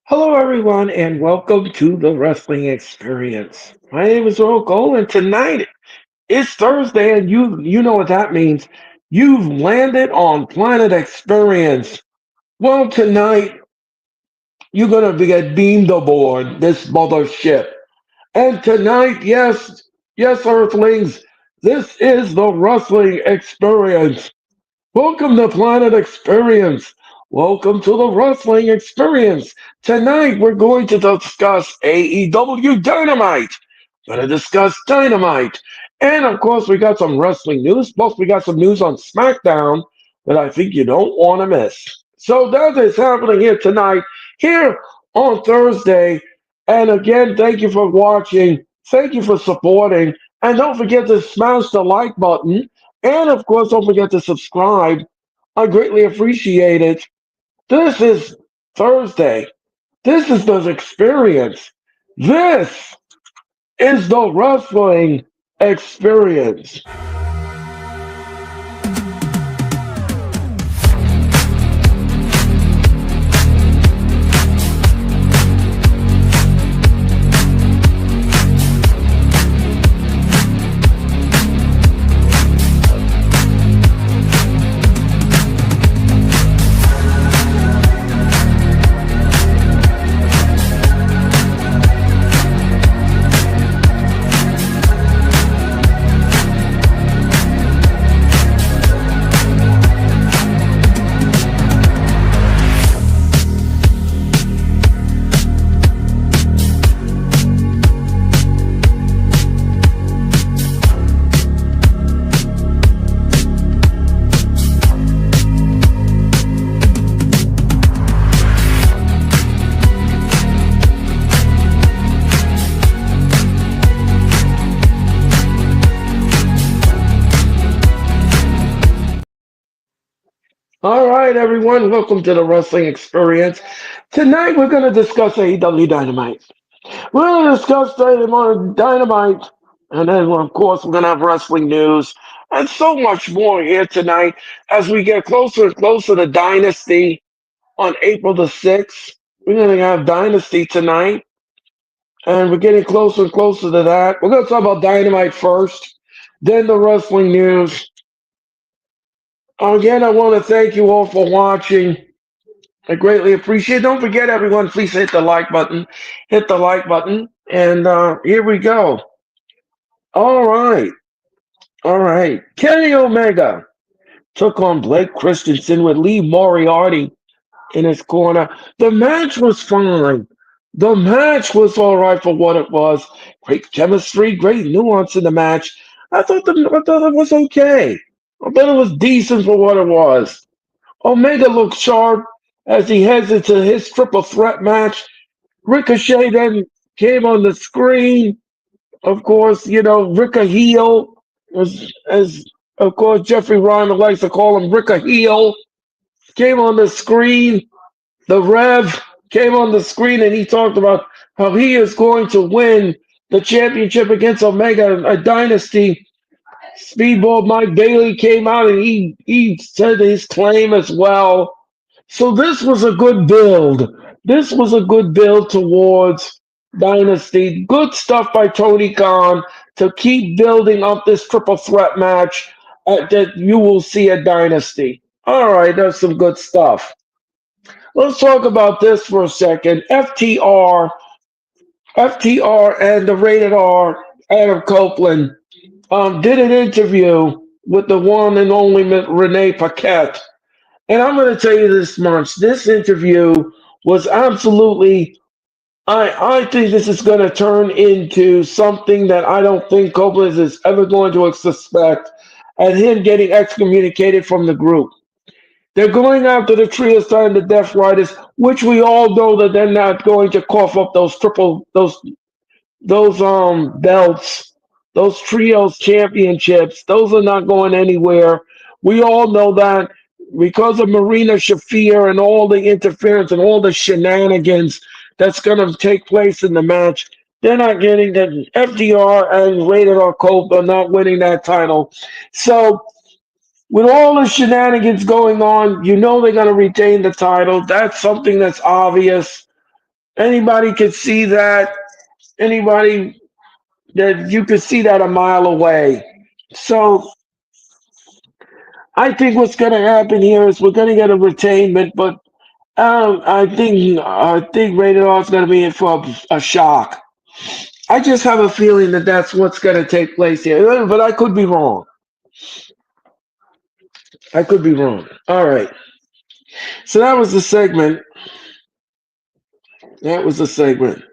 Hello, everyone, and welcome to the Wrestling Experience. My name is Earl Cole, and tonight it's Thursday, and you know what that means. You've landed on Planet Experience. Well, tonight you're gonna get beamed aboard this mothership, and tonight, yes, Earthlings, this is the Wrestling Experience. Welcome to Planet Experience. Welcome to the Wrestling Experience. Tonight we're going to discuss AEW Dynamite. We're going to discuss Dynamite. And of course, we got some wrestling news. Plus, we got some news on SmackDown that I think you don't want to miss. So that is happening here tonight, here on Thursday. And again, thank you for watching. Thank you for supporting. And don't forget to smash the like button and of course, don't forget to subscribe. I greatly appreciate it. This is Thursday. This is the experience. This is the wrestling experience. All right, everyone, welcome to the wrestling experience. Tonight we're going to discuss AEW Dynamite. We're going to discuss Dynamite, and then, of course, we're going to have wrestling news and so much more here tonight as we get closer and closer to Dynasty on April the 6th. We're going to have Dynasty tonight, and we're getting closer and closer to that. We're going to talk about Dynamite first, then the wrestling news. Again, I want to thank you all for watching. I greatly appreciate it. Don't forget, everyone, please hit the like button. Hit the like button. And here we go. All right. All right. Kenny Omega took on Blake Christensen with Lee Moriarty in his corner. The match was fine. The match was all right for what it was. Great chemistry, great nuance in the match. I thought it was okay. I thought it was decent for what it was. Omega looked sharp as he heads into his triple threat match. Ricochet then came on the screen. Of course, Ricka Heel, as of course Jeffrey Ryan likes to call him Ricka Heel, came on the screen. The Rev came on the screen and he talked about how he is going to win the championship against Omega, a dynasty. Speedball Mike Bailey came out and he said his claim as well. So this was a good build. This was a good build towards Dynasty. Good stuff by Tony Khan to keep building up this triple threat match that you will see at Dynasty. All right, that's some good stuff. Let's talk about this for a second. FTR, and the Rated R, Adam Copeland, did an interview with the one and only Renee Paquette. And I'm going to tell you this much. This interview was absolutely, I think this is going to turn into something that I don't think Copeland is ever going to suspect, and him getting excommunicated from the group. They're going after the Trios and the Death Riders, which we all know that they're not going to cough up those belts, those trios championships. Those are not going anywhere. We all know that because of Marina Shafir and all the interference and all the shenanigans that's going to take place in the match, they're not getting the FDR and Rated R Cope are not winning that title. So with all the shenanigans going on, you know they're going to retain the title. That's something that's obvious. Anybody could see that. Anybody that you could see that a mile away. So I think what's going to happen here is we're going to get a retainment, but I think Rated R is going to be in for a shock. I just have a feeling that that's what's going to take place here, but I could be wrong. I could be wrong. All right. So that was the segment. That was the segment.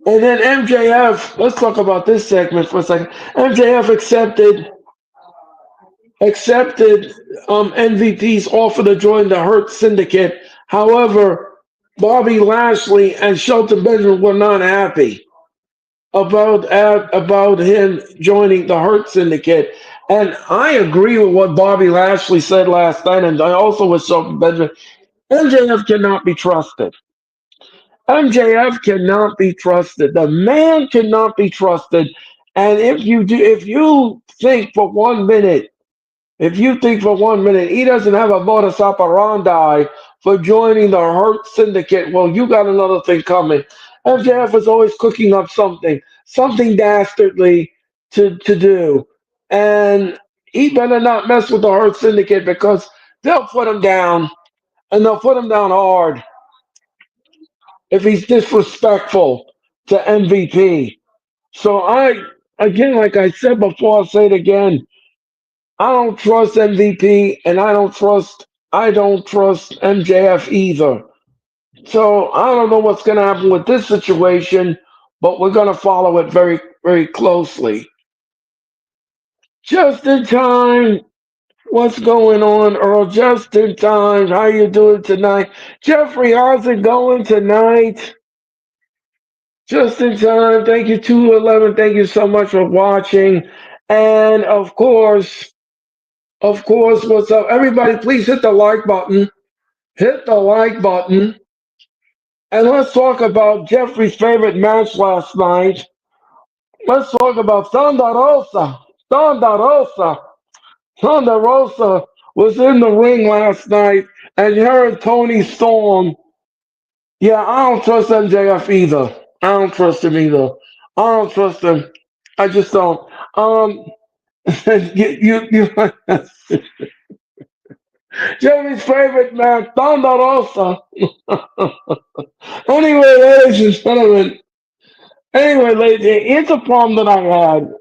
And then MJF. Let's talk about this segment for a second. MJF accepted MVP's offer to join the Hurt Syndicate. However, Bobby Lashley and Shelton Benjamin were not happy about him joining the Hurt Syndicate. And I agree with what Bobby Lashley said last night, and I also with Shelton Benjamin. MJF cannot be trusted. MJF cannot be trusted. The man cannot be trusted. And if you think for 1 minute if you think for 1 minute he doesn't have a modus operandi for joining the Hurt Syndicate, well, you got another thing coming. MJF is always cooking up something dastardly to do. And he better not mess with the Hurt Syndicate because they'll put him down, and they'll put him down hard if he's disrespectful to MVP. So again, like I said before, I'll say it again. I don't trust MVP, and I don't trust MJF either. So I don't know what's going to happen with this situation, but we're going to follow it very very closely. Just in time. What's going on, Earl? Just in time. How you doing tonight, Jeffrey? How's it going tonight? Just in time. Thank you, 211. Thank you so much for watching, and of course, what's up, everybody? Please hit the like button. Hit the like button. And let's talk about Jeffrey's favorite match last night. Let's talk about Thunder Rosa. Thunder Rosa. Thunder Rosa was in the ring last night, and her and Tony Storm. Yeah, I don't trust MJF either. I don't trust him either. I don't trust him. I just don't. Um, you Jeremy's favorite man, Thunder Rosa. Anyway, ladies and gentlemen. Anyway, ladies, here's a problem that I had.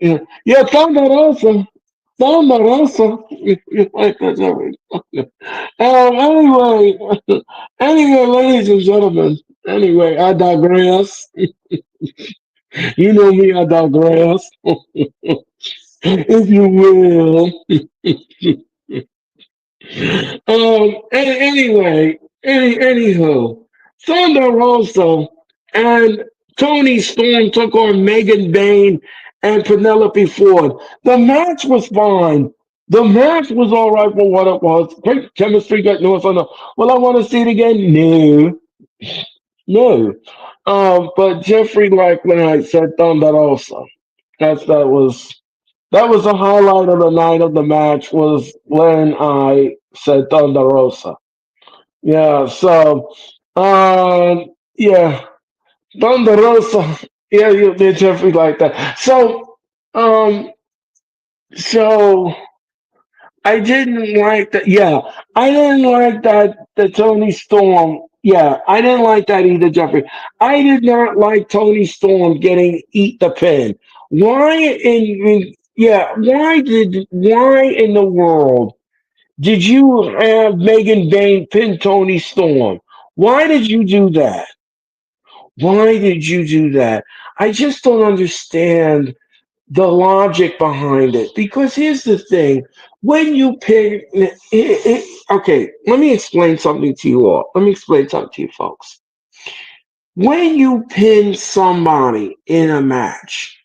Yeah, Thunder Rosa. Thunder Rosa. You like that, Jeremy? Anyway, anyway, ladies and gentlemen. Anyway, I digress. You know me, I digress, if you will. Anywho, Thunder Rosa and Tony Storm took on Megan Bain and Penelope Ford. The match was fine. The match was all right for what it was. Great chemistry got no Thunder. Well, I want to see it again. No, no. But Jeffrey liked when I said Thunder Rosa. That was the highlight of the night of the match was when I said Thunder Rosa. Yeah, so yeah, Thunder Rosa. Yeah, you did Jeffrey like that. Um so I didn't like that. Yeah, I didn't like that the Tony Storm. Yeah, I didn't like that either, Jeffrey. I did not like Tony Storm getting eat the pin. Why in the world did you have Megan Bain pin Tony Storm? Why did you do that? Why did you do that? I just don't understand the logic behind it. Because here's the thing: when you pin, okay, let me explain something to you all. Let me explain something to you folks. When you pin somebody in a match,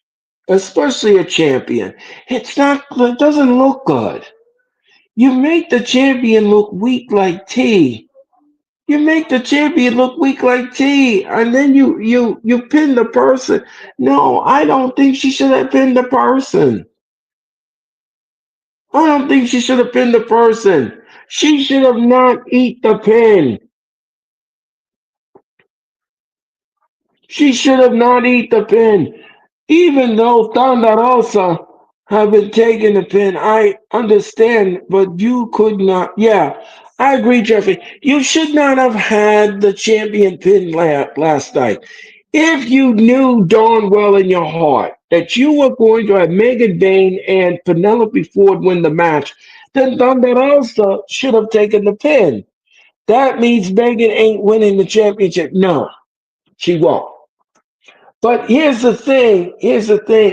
especially a champion, it doesn't look good. You make the champion look weak like tea. You make the champion look weak like tea, and then you pin the person. No, I don't think she should have pinned the person. I don't think she should have pinned the person. She should have not eat the pin. She should have not eat the pin. Even though Thunderosa have been taking the pin, I understand, but you could not. Yeah, I agree, Jeffrey. You should not have had the champion pin last night. If you knew darn well in your heart that you were going to have Megan Bayne and Penelope Ford win the match, then Thunderosa should have taken the pin. That means Megan ain't winning the championship. No, she won't. But here's the thing.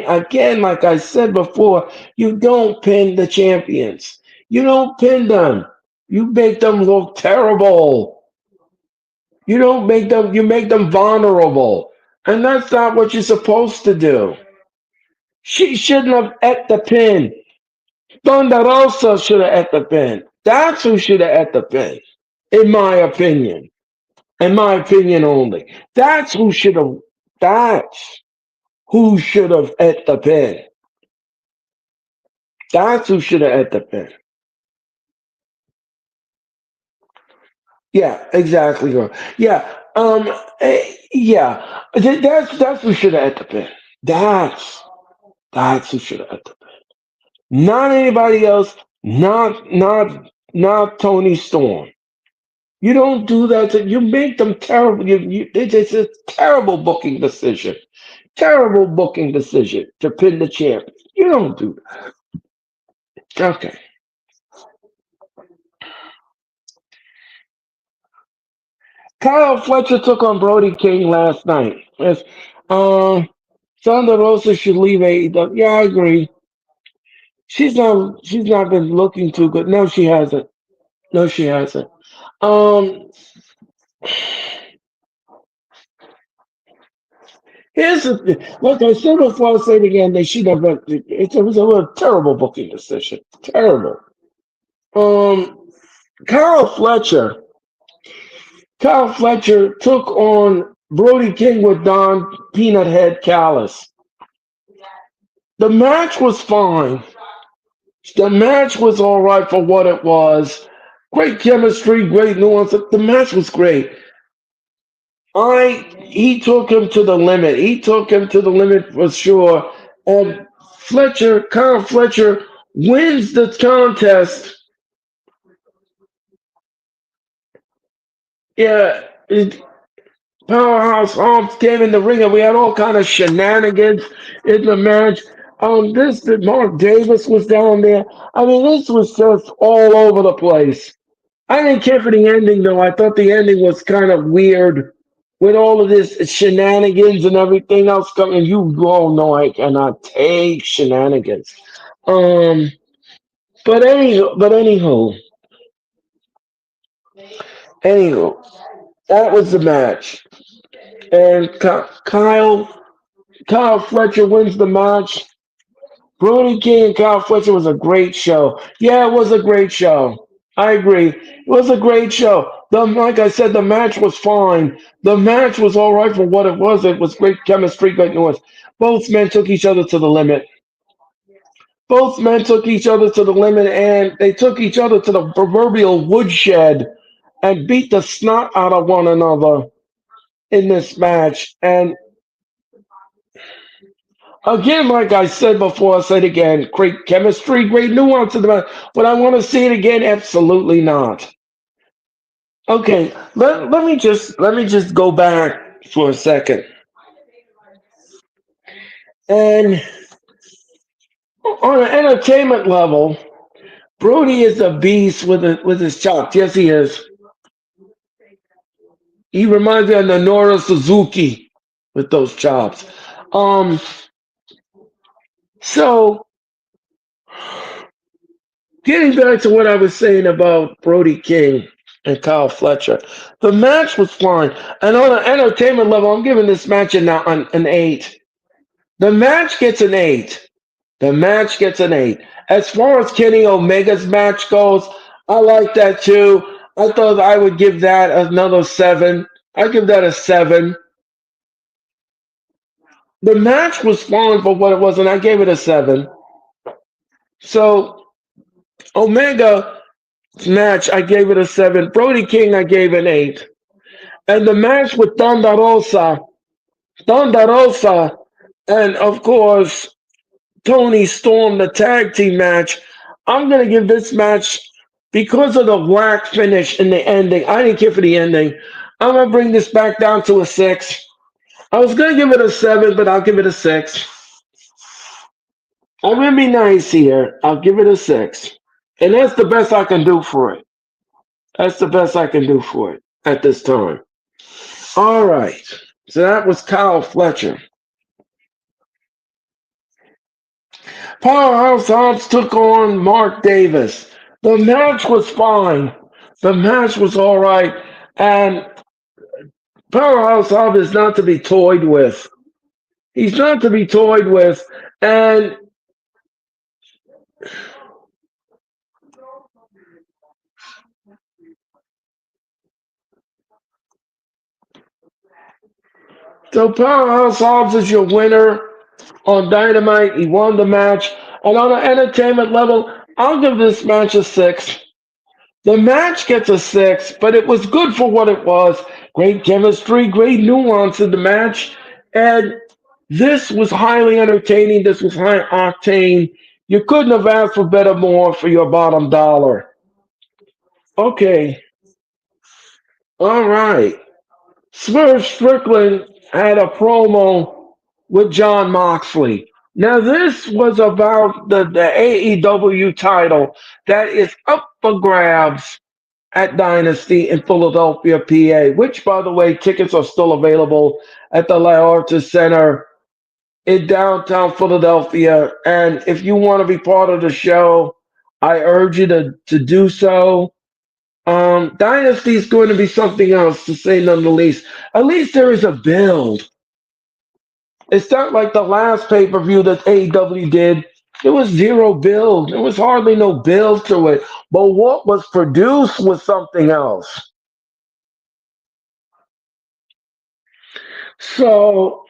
Again, like I said before, you don't pin the champions. You don't pin them. You make them look terrible. You don't make them, you make them vulnerable. And that's not what you're supposed to do. She shouldn't have at the pin. Thunder Rosa should have at the pin. That's who should have at the pin, in my opinion. In my opinion only. That's who should have, that's who should have at the pin. That's who should have at the pin. Yeah, exactly. Girl. Yeah. Yeah. That's who should have at the pin. That's that's who should have at the pin. Not anybody else. Not Tony Storm. You don't do that. You make them terrible. It's a terrible booking decision. Terrible booking decision to pin the champion. You don't do that. Okay. Kyle Fletcher took on Brody King last night. Yes. Um, Thunder Rosa should leave AEW. Yeah, I agree. She's not been looking too good. No, she hasn't. No, she hasn't. Um, here's the thing. Like I said before, I'll say it again. They should have. It was a terrible booking decision. Terrible. Um, Kyle Fletcher. Kyle Fletcher took on Brody King with Don Peanut Head Callis. The match was fine. The match was all right for what it was. Great chemistry, great nuance. The match was great. He took him to the limit. He took him to the limit for sure. And Kyle Fletcher wins the contest. Yeah, Powerhouse Hobbs came in the ring, and we had all kind of shenanigans in the match. This Mark Davis was down there. I mean, this was just all over the place. I didn't care for the ending though. I thought the ending was kind of weird with all of this shenanigans and everything else coming. You all know I cannot take shenanigans. Um, anywho, that was the match, and Kyle Fletcher wins the match. Brody King and Kyle Fletcher was a great show. Yeah, it was a great show. I agree. It was a great show. Like I said, the match was fine. The match was all right for what it was. It was great chemistry, great noise. Both men took each other to the limit. Both men took each other to the limit, and they took each other to the proverbial woodshed and beat the snot out of one another in this match. And again, like I said before, I said again, great chemistry, great nuance in the match. But I want to see it again? Absolutely not. Okay, let me just go back for a second. And on an entertainment level, Brody is a beast with his chops. Yes, he is. He reminds me of Nora Suzuki with those chops. Um, so getting back to what I was saying about Brody King and Kyle Fletcher, the match was fine. And on an entertainment level, I'm giving this match an 8. The match gets an 8. The match gets an 8. As far as Kenny Omega's match goes, I like that too. I thought I would give that another 7. I give that a 7. The match was fine for what it was, and I gave it a 7. So Omega match, I gave it a 7. Brody King, I gave an 8. And the match with Thunder Rosa, Thunder Rosa, and of course Tony Storm, the tag team match. I'm gonna give this match because of the whack finish in the ending. I didn't care for the ending. I'm gonna bring this back down to a 6. I was gonna give it a 7, but I'll give it a 6. I'm gonna be nice here. I'll give it a 6, and that's the best I can do for it. That's the best I can do for it at this time. All right. So that was Kyle Fletcher. Powerhouse Hobbs took on Mark Davis. The match was fine. The match was all right. And Powerhouse Hobbs is not to be toyed with. He's not to be toyed with. And so Powerhouse Hobbs is your winner on Dynamite. He won the match. And on an entertainment level, I'll give this match a 6. The match gets a 6, but it was good for what it was. Great chemistry, great nuance in the match. And this was highly entertaining. This was high octane. You couldn't have asked for better more for your bottom dollar. Okay, all right. Swerve Strickland had a promo with John Moxley. Now, this was about the AEW title that is up for grabs at Dynasty in Philadelphia, PA, which, by the way, tickets are still available at the Laorta Center in downtown Philadelphia. And if you want to be part of the show, I urge you to do so. Dynasty is going to be something else, to say none the least. At least there is a build. It's not like the last pay per view that AEW did. There was zero build. There was hardly no build to it. But what was produced was something else. So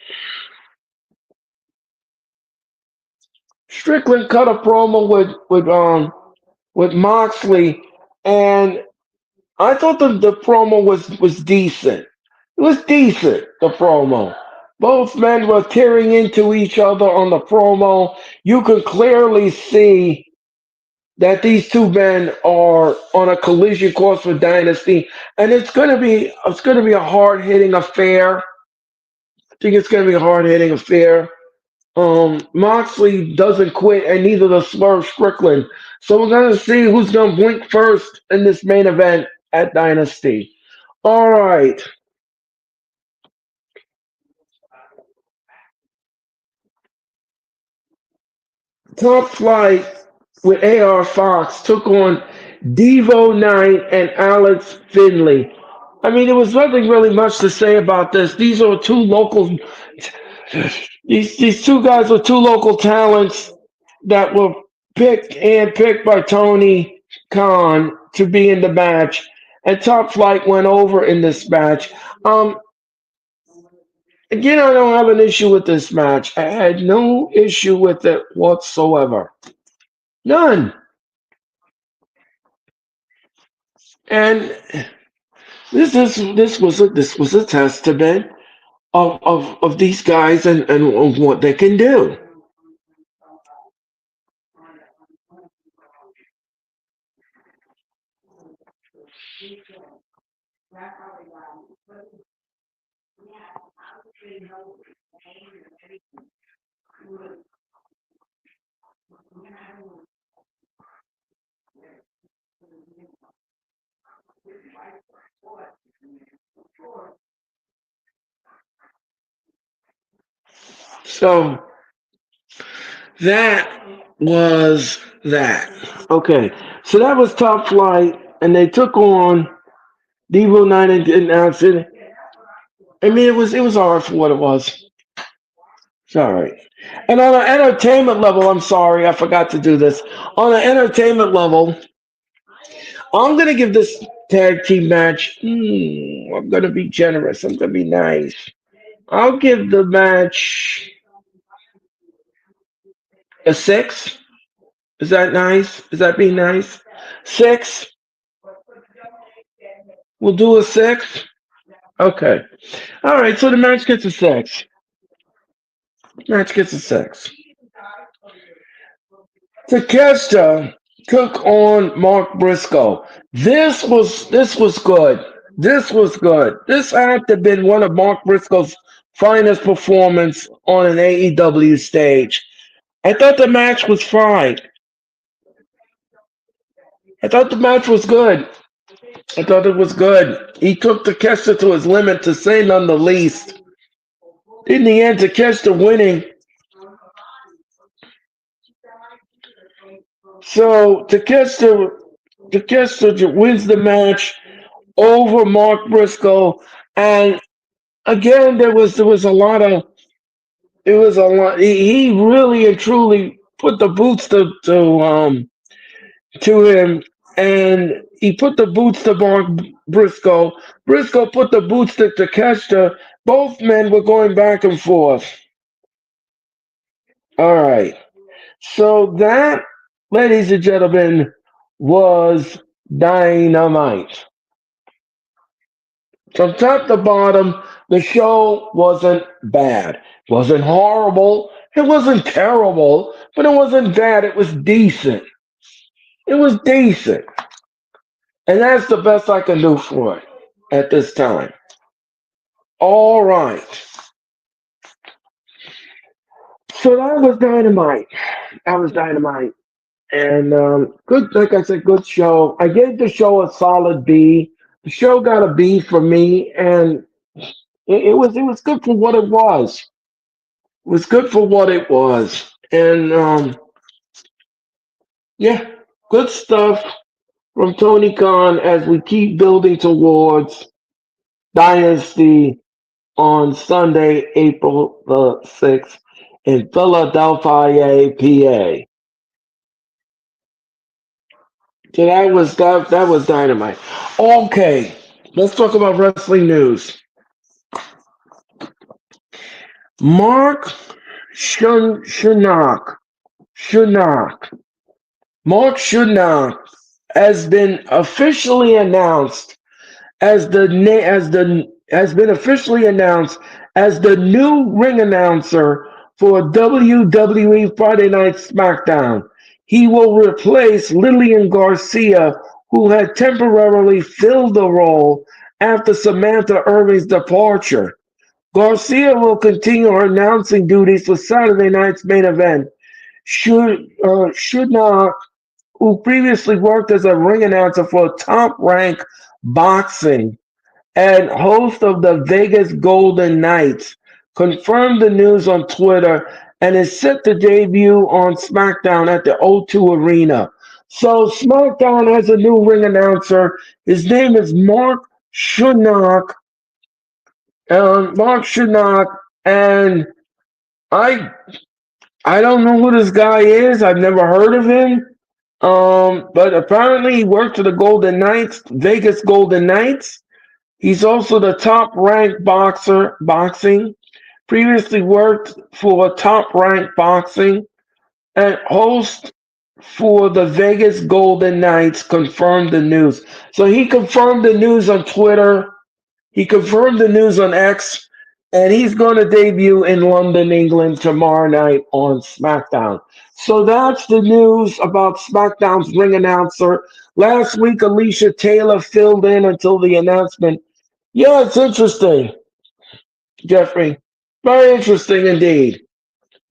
Strickland cut a promo with Moxley, and I thought the promo was decent. It was decent, the promo. Both men were tearing into each other on the promo. You could clearly see that these two men are on a collision course for Dynasty, and it's gonna be a hard hitting affair. I think it's gonna be a hard hitting affair. Moxley doesn't quit, and neither does Swerve Strickland. So we're gonna see who's gonna blink first in this main event at Dynasty. All right, Top Flight with AR Fox took on Devo Knight and Alex Finley. I mean, there was nothing really much to say about this. These are two local. These two guys were two local talents that were picked by Tony Khan to be in the match, and Top Flight went over in this match. Um, Again, I don't have an issue with this match. I had no issue with it whatsoever. None. And this was a testament of these guys and of what they can do. So that was that. Okay, so that was Top Flight, and they took on Devo Nine and announced. I mean, it was hard for what it was. It's all right. And on an entertainment level, I'm sorry, I forgot to do this. On an entertainment level, I'm gonna give this tag team match. I'm gonna be generous. I'm gonna be nice. I'll give the match a 6. Is that nice? Is that being nice? 6. We'll do a 6. Okay. All right. So the match gets a 6. Match gets a 6. Takeshita took on Mark Briscoe. This was good. This was good. This had to have been one of Mark Briscoe's finest performance on an AEW stage. I thought the match was fine. I thought the match was good. I thought it was good. He took Takeshita to his limit, to say none the least. In the end, Takeshita winning. So Takeshita wins the match over Mark Briscoe, and again there was a lot of it was a lot. He really and truly put the boots to him, and he put the boots to Mark Briscoe. Briscoe put the boots to Takeshita. Both men were going back and forth. All right. So that, ladies and gentlemen, was Dynamite. From top to bottom, the show wasn't bad. It wasn't horrible. It wasn't terrible, but it wasn't bad. It was decent. It was decent. And that's the best I can do for it at this time. All right. So that was Dynamite. That was Dynamite. And good, like I said, good show. I gave the show a solid B. The show got a B for me, and it was good for what it was. It was good for what it was, and yeah, good stuff from Tony Khan as we keep building towards Dynasty on Sunday, April the 6th in Philadelphia, PA. So that was Dynamite. Okay, let's talk about wrestling news. Mark Shunak, Mark Shunak has been officially announced as the na- as the has been officially announced as the new ring announcer for WWE Friday Night SmackDown. He will replace Lillian Garcia, who had temporarily filled the role after Samantha Irving's departure. Garcia will continue her announcing duties for Saturday night's main event. Should not, who previously worked as a ring announcer for Top Rank Boxing and host of the Vegas Golden Knights, confirmed the news on Twitter and is set to debut on SmackDown at the O2 Arena. So SmackDown has a new ring announcer. His name is Shunak. Mark Shunak, and I I don't know who this guy is. I've never heard of him. But apparently he worked for the Golden Knights, Vegas Golden Knights. He's also the top ranked boxing. Previously worked for Top Rank Boxing and host for the Vegas Golden Knights. Confirmed the news. So he confirmed the news on Twitter. He confirmed the news on X, and he's going to debut in London, England tomorrow night on SmackDown. So that's the news about SmackDown's ring announcer. Last week, Alicia Taylor filled in until the announcement. Yeah, it's interesting, Jeffrey. Very interesting indeed.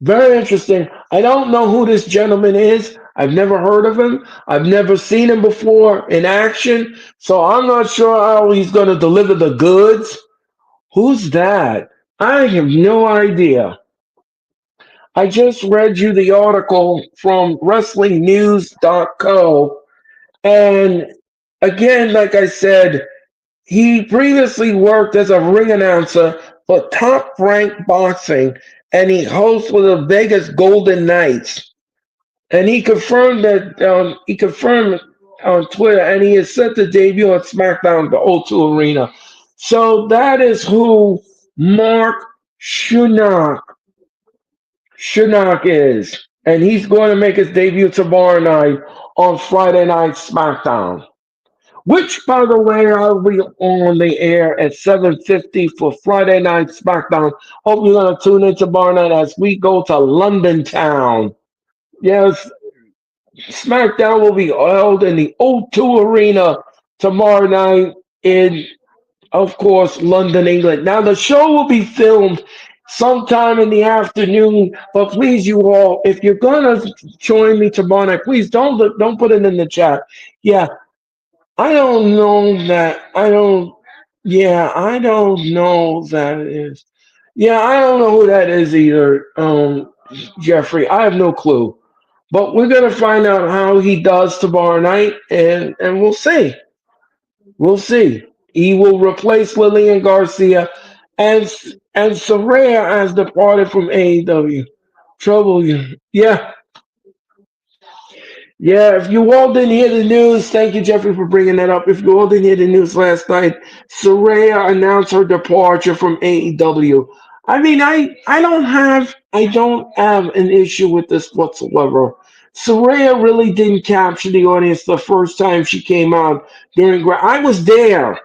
Very interesting. I don't know who this gentleman is. I've never heard of him. I've never seen him before in action. So I'm not sure how he's going to deliver the goods. Who's that? I have no idea. I just read you the article from WrestlingNews.co. And again, like I said, he previously worked as a ring announcer for Top Rank Boxing, and he hosts for the Vegas Golden Knights. And he confirmed on Twitter, and he is set to debut on SmackDown, the O2 Arena. So that is who Mark Shunak is, and he's going to make his debut tomorrow night on Friday Night SmackDown. which, by the way, I'll be on the air at 7:50 for Friday Night SmackDown. Hope you're going to tune in tomorrow night as we go to London Town. Yes, SmackDown will be held in the O2 Arena tomorrow night in, of course, London, England. Now, the show will be filmed sometime in the afternoon, but please, you all, if you're gonna join me tomorrow night, please don't put it in the chat. Yeah, I don't know that. I don't. Yeah, I don't know that is. Yeah, I don't know who that is either, Jeffrey. I have no clue. But we're gonna find out how he does tomorrow night, and we'll see. We'll see. He will replace Lillian Garcia, and Soraya has departed from AEW. Trouble you. Yeah, yeah, if you all didn't hear the news, thank you, Jeffrey, for bringing that up. If you all didn't hear the news last night, Soraya announced her departure from AEW. I mean, I don't have an issue with this whatsoever. Soraya really didn't capture the audience the first time she came out during. I was there.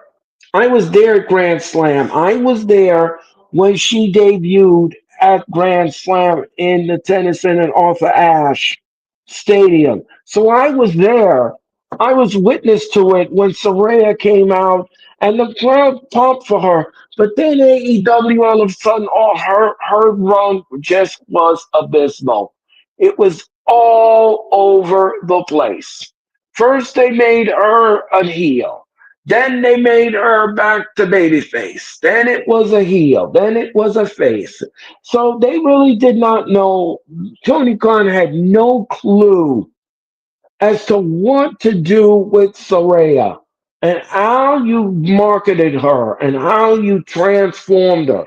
I was there at Grand Slam. I was there when she debuted at Grand Slam in the Tennyson and Arthur Ashe Stadium. So I was there. I was witness to it when Saraya came out and the crowd pumped for her. But then AEW all of a sudden, all her run just was abysmal. It was all over the place. First, they made her a heel. Then they made her back to babyface. Then it was a heel. Then it was a face. So they really did not know. Tony Khan had no clue as to what to do with Soraya and how you marketed her and how you transformed her.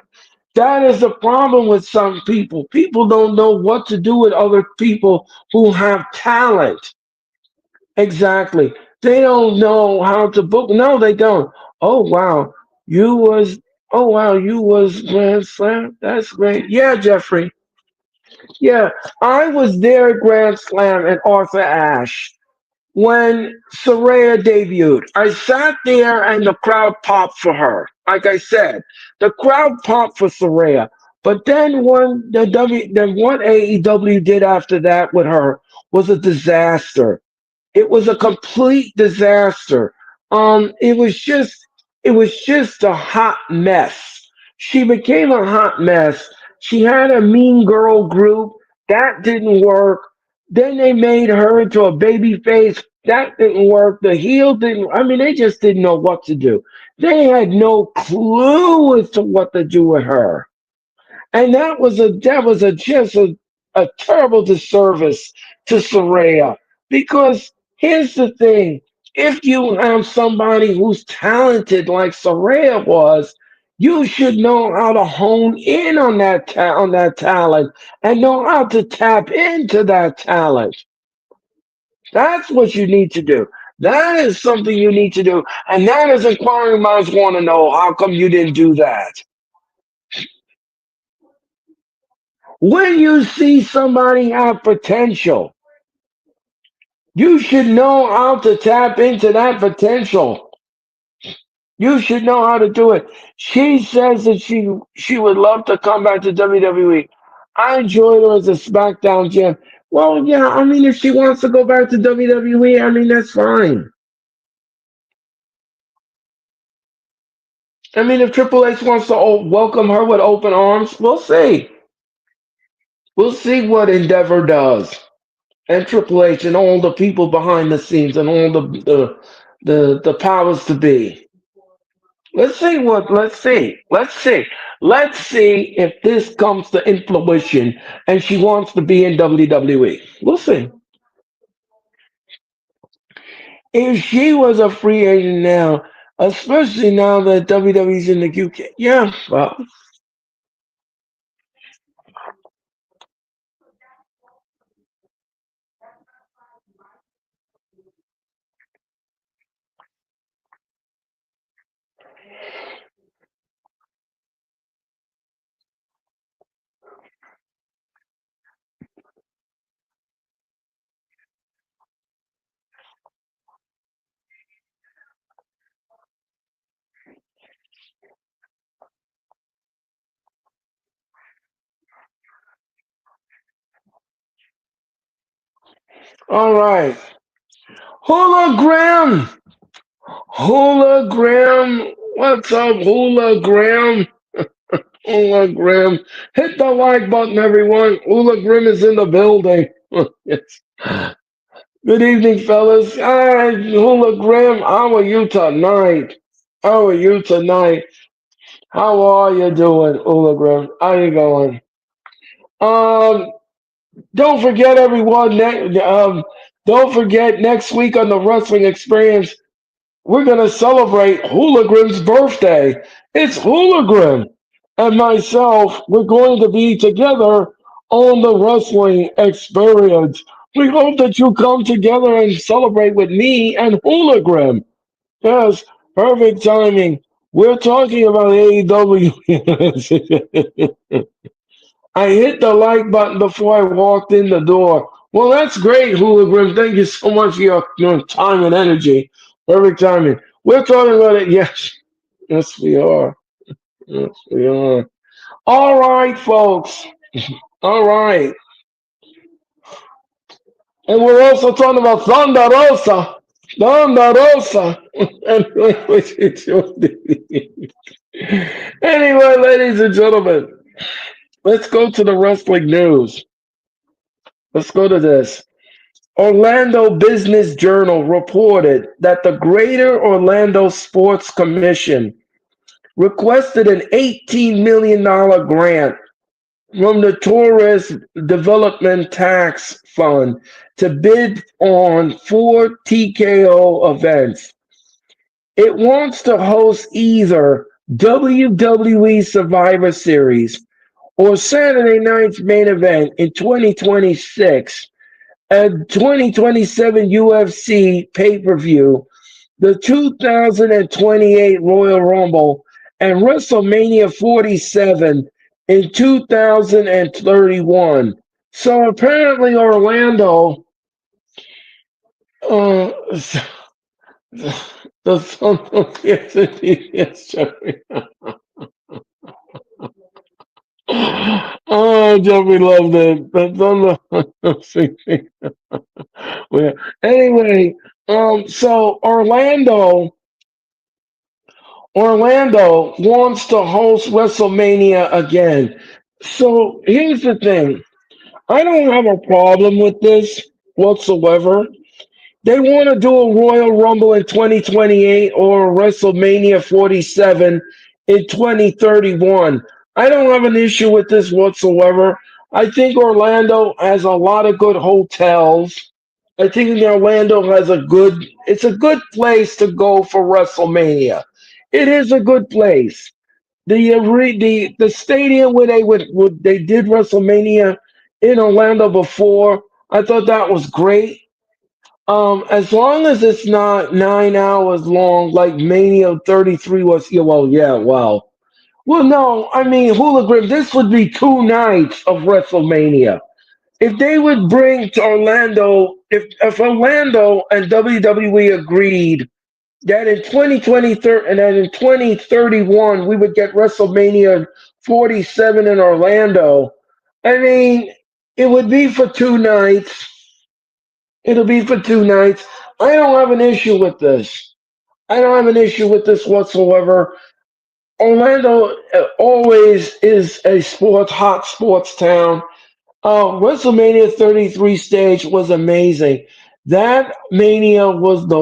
That is the problem with some people. People don't know what to do with other people who have talent. Exactly. They don't know how to book. No, they don't. Oh wow, you was. Oh wow, you was Grand Slam. That's great. Yeah, Jeffrey. Yeah, I was there at Grand Slam and Arthur Ashe when Soraya debuted. I sat there and the crowd popped for her. Like I said, the crowd popped for Soraya. But then then what AEW did after that with her was a disaster. It was a complete disaster. It was just a hot mess. She became a hot mess. She had a mean girl group that didn't work. Then they made her into a baby face. That didn't work. The heel didn't. I mean, they just didn't know what to do. They had no clue as to what to do with her. And that was a terrible disservice to Soraya. Because here's the thing. If you have somebody who's talented like Soraya was, you should know how to hone in on on that talent and know how to tap into that talent. That's what you need to do. That is something you need to do. And that is inquiring minds want to know how come you didn't do that. When you see somebody have potential, you should know how to tap into that potential. You should know how to do it. She says that she would love to come back to WWE. I enjoyed her as a SmackDown champ. Well, yeah, I mean, if she wants to go back to WWE, I mean, that's fine. I mean, if Triple H wants to welcome her with open arms, we'll see. We'll see what Endeavor does. And Triple H and all the people behind the scenes and all the powers to be. Let's see if this comes to fruition and she wants to be in WWE. We'll see. If she was a free agent now, especially now that WWE's in the UK, yeah, well, All right. Hologram. Hologram. What's up, hologram? Hologram. Hit the like button, everyone. Hologram is in the building. Yes. Good evening, fellas. Hi, hologram. How are you tonight? How are you tonight? How are you doing, hologram? How you going? Um, don't forget, everyone. Don't forget next week on the Wrestling Experience. We're going to celebrate Hoolagram's birthday. It's Hoolagram and myself. We're going to be together on the wrestling experience. We hope that you come together and celebrate with me and Hoolagram. Yes, perfect timing. We're talking about AEW. I hit the like button before I walked in the door. Well, that's great, Hooligan. Thank you so much for your time and energy. Perfect timing. We're talking about it. Yes. Yes, we are. Yes, we are. All right, folks. All right. And we're also talking about Thunder Rosa. Thunder Rosa. Anyway, ladies and gentlemen, let's go to the wrestling news. Let's go to this. Orlando Business Journal reported that the Greater Orlando Sports Commission requested an $18 million grant from the Tourist Development Tax Fund to bid on four TKO events. It wants to host either WWE Survivor Series or Saturday Night's Main Event in 2026, a 2027 UFC pay-per-view, the 2028 Royal Rumble, and WrestleMania 47 in 2031. So apparently Orlando, uh, the son of yes, Jerry. Oh, Jeffrey loved it. The son of well, anyway, so Orlando wants to host WrestleMania again. So here's the thing. I don't have a problem with this whatsoever. They want to do a Royal Rumble in 2028 or a WrestleMania 47 in 2031. I don't have an issue with this whatsoever. I think Orlando has a lot of good hotels. I think Orlando has it's a good place to go for WrestleMania. It is a good place. The stadium where they did WrestleMania in Orlando before, I thought that was great. As long as it's not 9 hours long, like Mania 33 was. Yeah, well, yeah, well. Well, no, I mean, Hooligan, this would be 2 nights of WrestleMania. If they would bring to Orlando, if Orlando and WWE agreed that in 2020 and then in 2031 we would get WrestleMania 47 in Orlando, I mean, it would be for 2 nights. It'll be for 2 nights. I don't have an issue with this. I don't have an issue with this whatsoever. Orlando always is a hot sports town. WrestleMania 33 stage was amazing. That Mania was the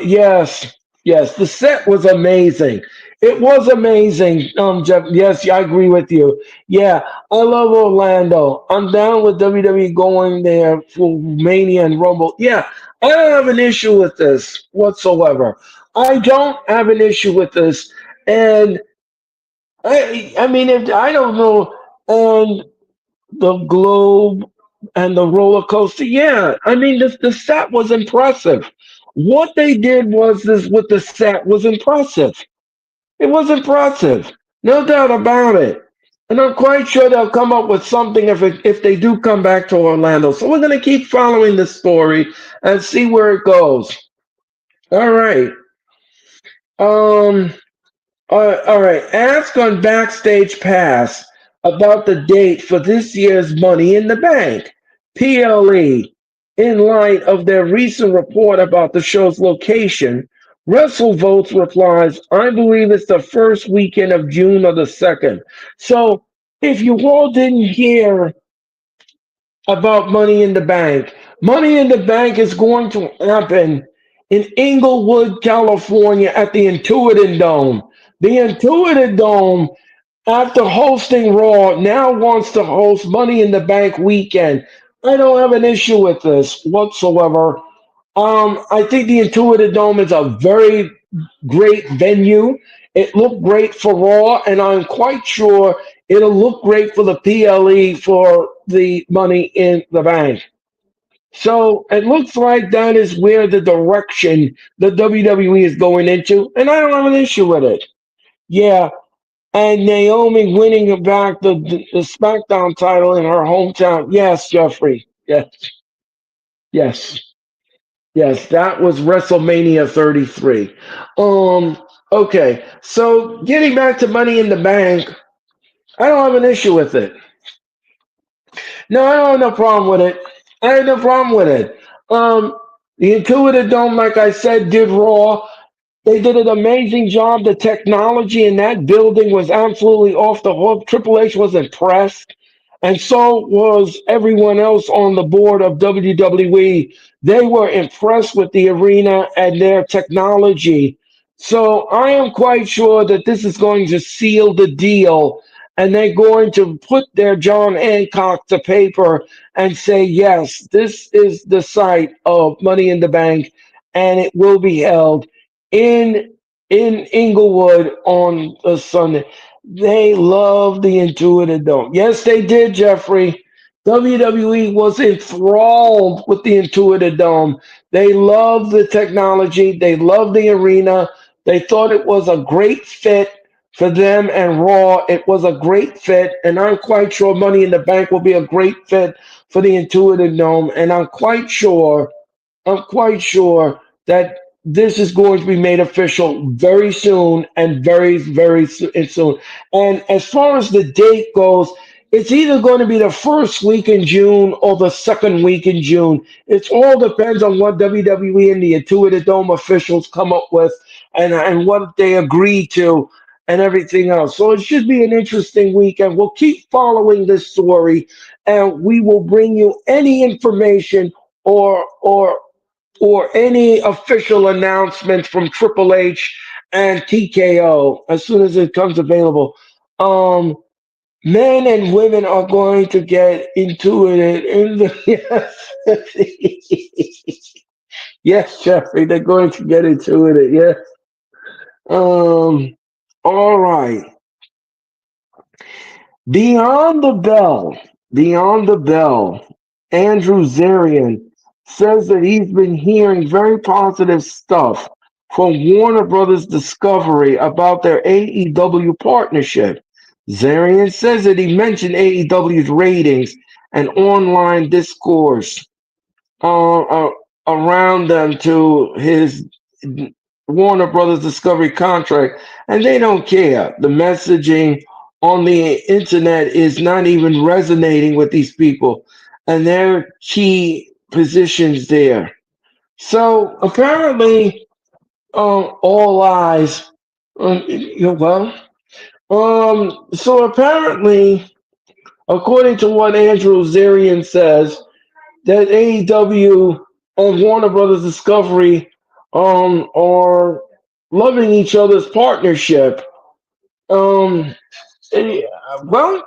yes, yes, the set was amazing. It was amazing, Jeff. Yes, I agree with you. Yeah, I love Orlando. I'm down with WWE going there for Mania and Rumble. Yeah, I don't have an issue with this whatsoever. I don't have an issue with this, and I mean, if I don't know, and the globe and the roller coaster. Yeah, I mean the set was impressive. What they did was this with the set was impressive. It was impressive, no doubt about it. And I'm quite sure they'll come up with something if they do come back to Orlando. So we're gonna keep following this story and see where it goes. All right. Um. All right. Ask on Backstage Pass about the date for this year's Money in the Bank. PLE. In light of their recent report about the show's location, WrestleVotes replies, I believe it's the first weekend of June or the second. So if you all didn't hear about Money in the Bank, Money in the Bank is going to happen in Inglewood, California at the Intuitive Dome. The Intuitive Dome, after hosting Raw, now wants to host Money in the Bank weekend. I don't have an issue with this whatsoever. I think the Intuitive Dome is a very great venue. It looked great for Raw, and I'm quite sure it'll look great for the PLE for the Money in the Bank. So it looks like that is where the direction the WWE is going into, and I don't have an issue with it. Yeah, and Naomi winning back the SmackDown title in her hometown. Yes, Jeffrey. Yes, yes. Yes, that was WrestleMania 33. Um, okay, so getting back to Money in the Bank, I don't have an issue with it. No, I don't have no problem with it. I have no problem with it. Um, the Intuitive Dome, like I said, did Raw. They did an amazing job. The technology in that building was absolutely off the hook. Triple H was impressed, and so was everyone else on the board of WWE. They were impressed with the arena and their technology. So I am quite sure that this is going to seal the deal, and they're going to put their John Hancock to paper and say, yes, this is the site of Money in the Bank, and it will be held in Inglewood on a Sunday. They love the Intuitive Dome. Yes, they did, Jeffrey. WWE was enthralled with the Intuitive Dome. They loved the technology. They loved the arena. They thought it was a great fit for them and Raw. It was a great fit, and I'm quite sure Money in the Bank will be a great fit for the Intuitive Dome. And I'm quite sure that this is going to be made official very soon and soon. And as far as the date goes, it's either going to be the first week in June or the second week in June. It all depends on what WWE and the Intuitive Dome officials come up with and what they agree to and everything else. So it should be an interesting week, and we'll keep following this story, and we will bring you any information or any official announcements from Triple H and TKO as soon as it comes available. Um, Men and women are going to get into it in the yes, yes, Jeffrey, they're going to get into it. Yes. All right. Beyond the Bell, Beyond the Bell, Andrew Zarian says that he's been hearing very positive stuff from Warner Brothers Discovery about their AEW partnership. Zarian says that he mentioned AEW's ratings and online discourse uh, uh, around them to his Warner Brothers Discovery contract, and they don't care. The messaging on the internet is not even resonating with these people and their key positions there. So apparently, all eyes. Well, so apparently, according to what Andrew Zarian says, that AEW and Warner Brothers Discovery are loving each other's partnership. Um, eh, well,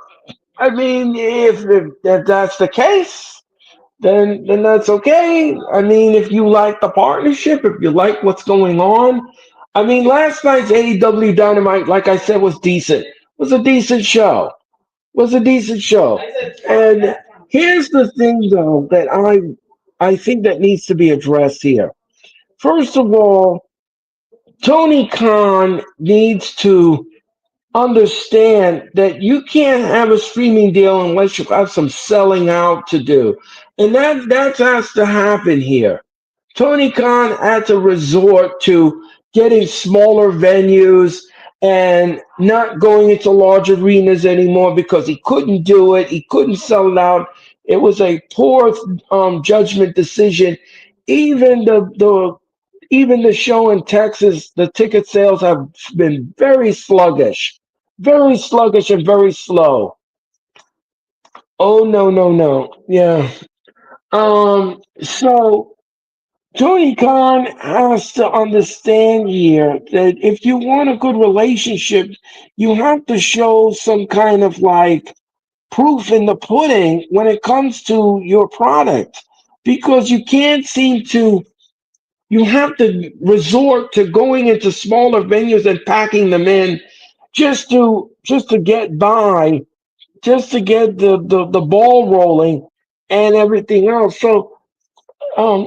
I mean, if that's the case, then that's okay. I mean, if you like the partnership, if you like what's going on, I mean, last night's AEW Dynamite, like I said, was decent. Was a decent show. Was a decent show. And here's the thing, though, that I think that needs to be addressed here. First of all, Tony Khan needs to understand that you can't have a streaming deal unless you have some selling out to do. And that has to happen here. Tony Khan had to resort to getting smaller venues and not going into large arenas anymore because he couldn't do it. He couldn't sell it out. It was a poor judgment decision. Even the show in Texas, the ticket sales have been very sluggish and very slow. Oh no, no, no. Yeah. So Tony Khan has to understand here that if you want a good relationship, you have to show some kind of like proof in the pudding when it comes to your product, because you can't seem to. You have to resort to going into smaller venues and packing them in just to get by, just to get the ball rolling and everything else. So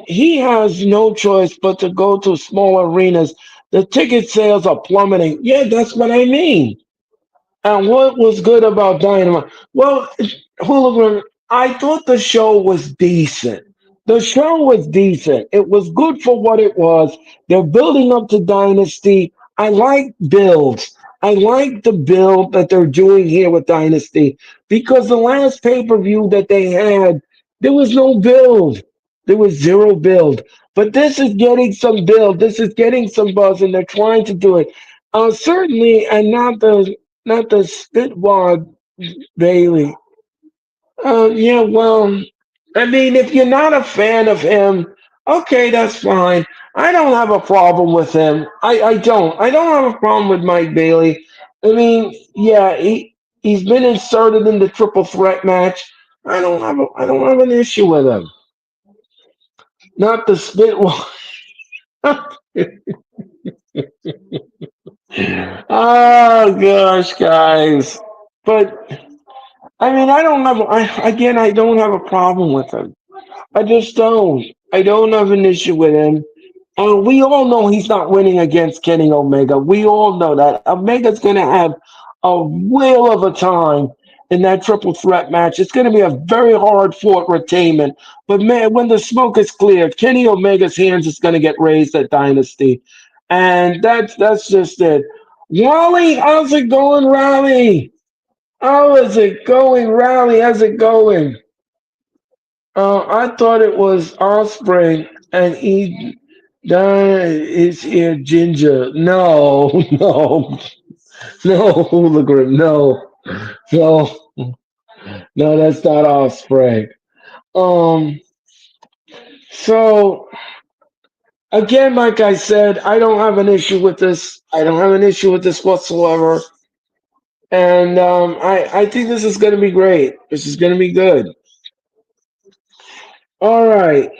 he has no choice but to go to small arenas. The ticket sales are plummeting. Yeah, that's what I mean. And what was good about Dynamite? Well, Hooligan, I thought the show was decent. The show was decent. It was good for what it was. They're building up to Dynasty. I like builds. I like the build that they're doing here with Dynasty, because the last pay per view that they had, there was no build. There was zero build. But this is getting some build. This is getting some buzz, and they're trying to do it. Certainly, and not the spitwad Bailey. Yeah, well, I mean, if you're not a fan of him, okay, that's fine. I don't have a problem with him. I don't. I don't have a problem with Mike Bailey. I mean, yeah, he's been inserted in the triple threat match. I don't have an issue with him. Not the spitwad. Oh gosh, guys. But I mean, I don't have. I don't have a problem with him. I just don't. I don't have an issue with him. And we all know he's not winning against Kenny Omega. We all know that. Omega's going to have a whale of a time in that triple threat match. It's going to be a very hard fought retainment. But man, when the smoke is cleared, Kenny Omega's hands is going to get raised at Dynasty. And that's just it. Raleigh, how's it going, Raleigh? How is it going, Raleigh? How's it going? I thought it was Osprey and he is here Ginger. No, no, no, hologram. No, no, no, that's not Osprey. Um, so again, like I said, I don't have an issue with this. I don't have an issue with this whatsoever. And I think this is going to be great. This is going to be good. All right.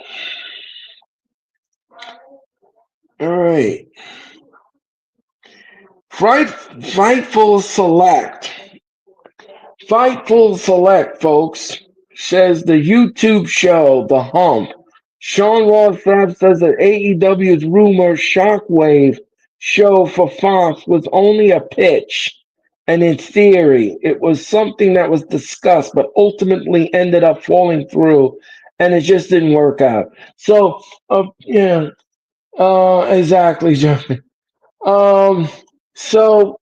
All right. Fright, Fightful Select. Fightful Select, folks, says the YouTube show, The Hump. Sean Ross Sapp says that AEW's rumor Shockwave show for Fox was only a pitch. And in theory, it was something that was discussed, but ultimately ended up falling through, and it just didn't work out. So, yeah, exactly, Jeremy. Um, so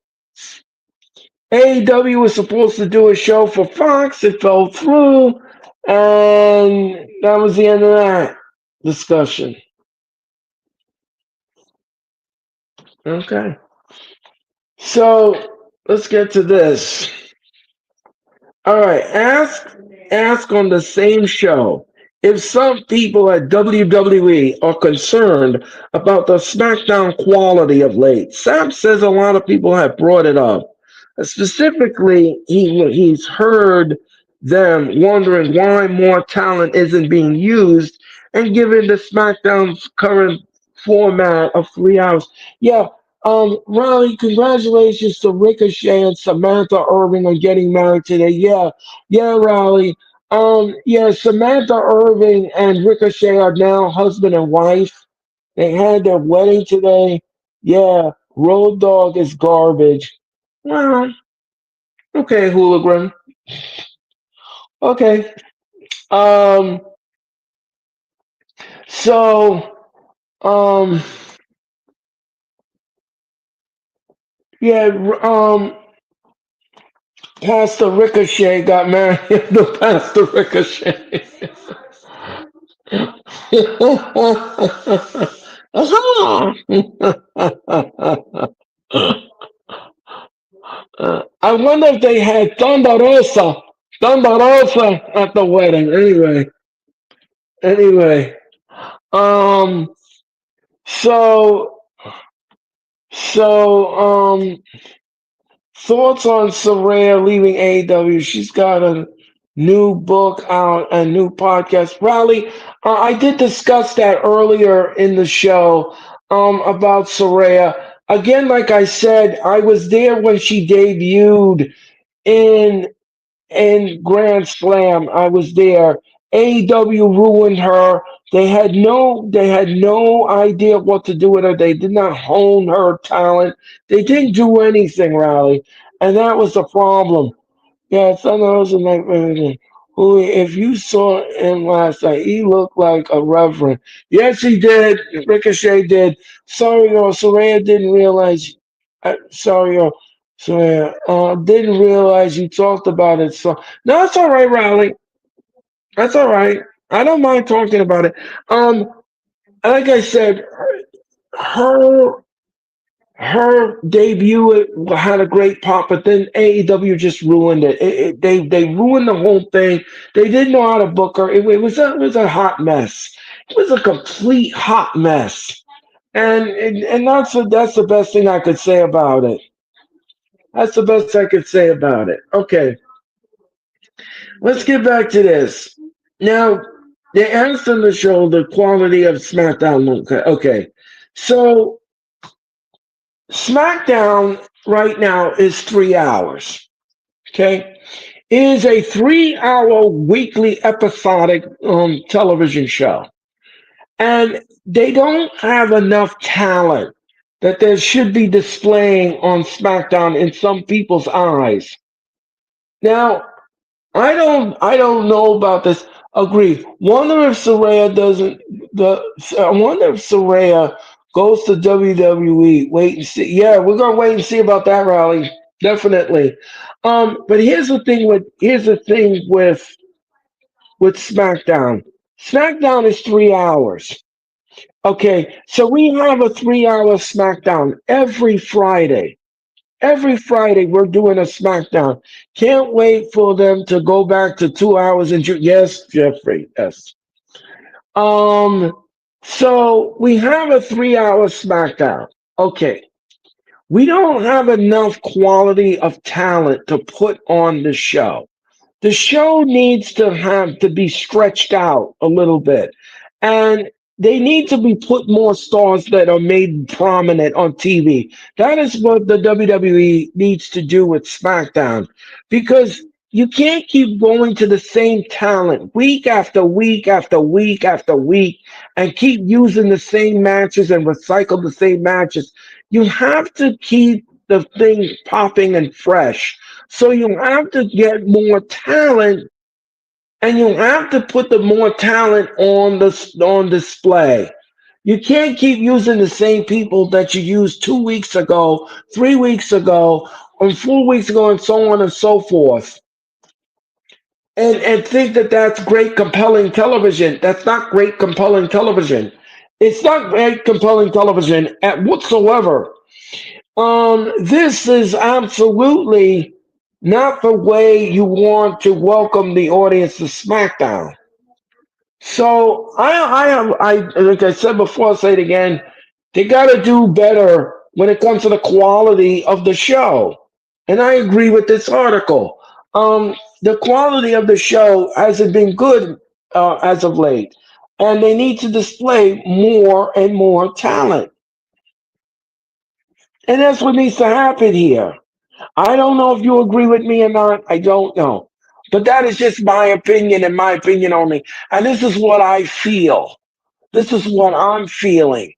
AEW was supposed to do a show for Fox. It fell through, and that was the end of that discussion. Okay, so let's get to this. All right, ask on the same show if some people at WWE are concerned about the SmackDown quality of late. Sam says a lot of people have brought it up. Specifically, he's heard them wondering why more talent isn't being used, and given the SmackDown's current format of 3 hours. Yeah, Riley, congratulations to Ricochet and Samantha Irving on getting married today. Yeah, yeah, Riley. Yeah, Samantha Irving and Ricochet are now husband and wife. They had their wedding today. Yeah, Road Dogg is garbage. Well, okay, hooligan. Okay. Um. So. Um. Yeah. Pastor Ricochet got married to Pastor Ricochet. I wonder if they had Thunderosa at the wedding. Anyway, um, so so thoughts on Soraya leaving AEW? She's got a new book out, a new podcast. Riley, I did discuss that earlier in the show about Soraya. Again, like I said, I was there when she debuted in Grand Slam. I was there. AEW ruined her. They had no idea what to do with her. They did not hone her talent. They didn't do anything, Riley, and that was the problem. Yeah, Thunder Rosa McMahon, who, if you saw him last night, he looked like a reverend. Yes, he did. Ricochet did. Sorry, Saraya didn't realize. Sorry, Saraya didn't realize you talked about it. So no, it's all right, Riley. That's all right. I don't mind talking about it. Like I said, her her debut had a great pop, but then AEW just ruined it. They ruined the whole thing. They didn't know how to book her. It was a hot mess. It was a complete hot mess, and that's the best thing I could say about it. That's the best I could say about it. Okay, let's get back to this. Now, they asked on the show the quality of SmackDown. Okay, so SmackDown right now is 3 hours. Okay, it is a 3 hour weekly episodic television show, and they don't have enough talent that they should be displaying on SmackDown in some people's eyes. Now, I don't know about this. Agree. Wonder if Saraya doesn't the I wonder if Saraya goes to WWE. Wait and see. Yeah, we're gonna wait and see about that rally. Definitely. But here's the thing with SmackDown. SmackDown is 3 hours. Okay, so we have a 3 hour SmackDown every Friday. Every Friday we're doing a SmackDown. Can't wait for them to go back to 2 hours and yes, Jeffrey, yes. Um, so we have a 3 hour SmackDown. Okay. We don't have enough quality of talent to put on the show. The show needs to have to be stretched out a little bit, and they need to be put more stars that are made prominent on TV. That is what the WWE needs to do with SmackDown, because you can't keep going to the same talent week after week after week after week and keep using the same matches and recycle the same matches. You have to keep the thing popping and fresh. So you have to get more talent, and you have to put the more talent on display. You can't keep using the same people that you used 2 weeks ago, 3 weeks ago, or 4 weeks ago, and so on and so forth. And think that that's great, compelling television. That's not great, compelling television. It's not great, compelling television at whatsoever. This is absolutely not the way you want to welcome the audience to SmackDown. So like I said before, I'll say it again. They got to do better when it comes to the quality of the show, and I agree with this article. The quality of the show hasn't been good as of late, and they need to display more and more talent, and that's what needs to happen here. I don't know if you agree with me or not. I don't know. But that is just my opinion and my opinion only. And this is what I feel. This is what I'm feeling.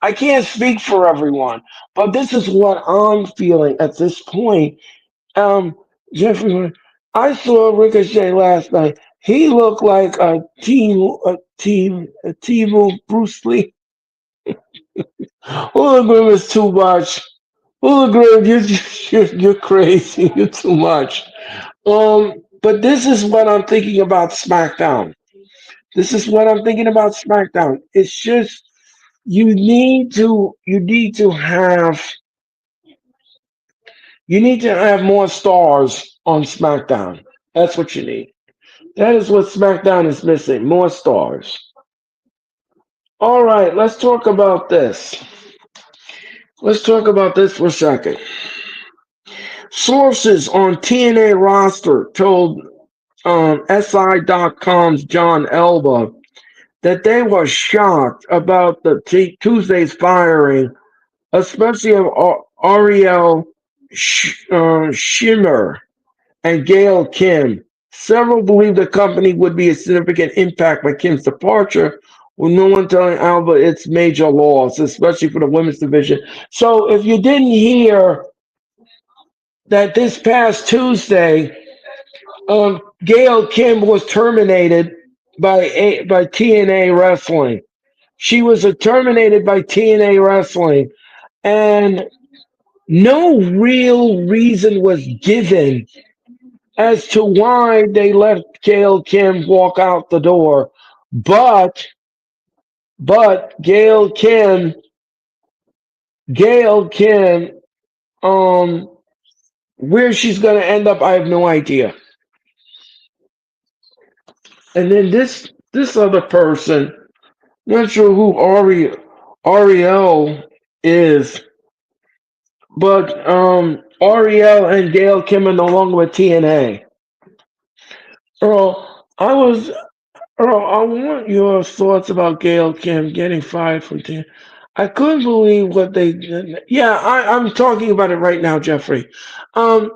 I can't speak for everyone, but this is what I'm feeling at this point. Um, Jeffrey, I saw Ricochet last night. He looked like a team Bruce Lee. Hologram is too much. Hologram, you're crazy. You're too much. But this is what I'm thinking about SmackDown. This is what I'm thinking about SmackDown. It's just you need to have more stars on SmackDown. That's what you need. That is what SmackDown is missing. More stars. All right, let's talk about this. Let's talk about this for a second. Sources on TNA roster told SI.com's John Elba that they were shocked about the Tuesday's firing, especially of Ariel Shimmer and Gail Kim. Several believe the company would be a significant impact by Kim's departure, with no one telling Alba it's major loss, especially for the women's division. So if you didn't hear that this past Tuesday, Gail Kim was terminated by TNA Wrestling. She was terminated by TNA Wrestling, and no real reason was given as to why they let Gail Kim walk out the door. But Gail Kim, um, where she's gonna end up, I have no idea. And then this other person, not sure who Ariel is, but Ariel and Gail Kim are no longer with TNA. Earl, I want your thoughts about Gail Kim getting fired from TNA. I couldn't believe what they did. Yeah, I'm talking about it right now, Jeffrey. Um,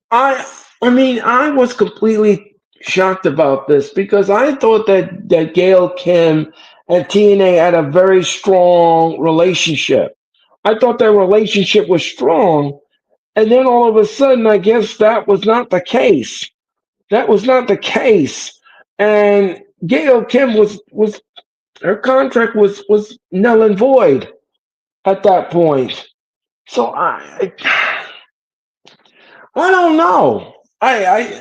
I I mean, I was completely shocked about this because I thought that Gail Kim and TNA had a very strong relationship. I thought their relationship was strong, and then all of a sudden, I guess that was not the case. That was not the case, and Gail Kim was her contract was null and void at that point. So I don't know. I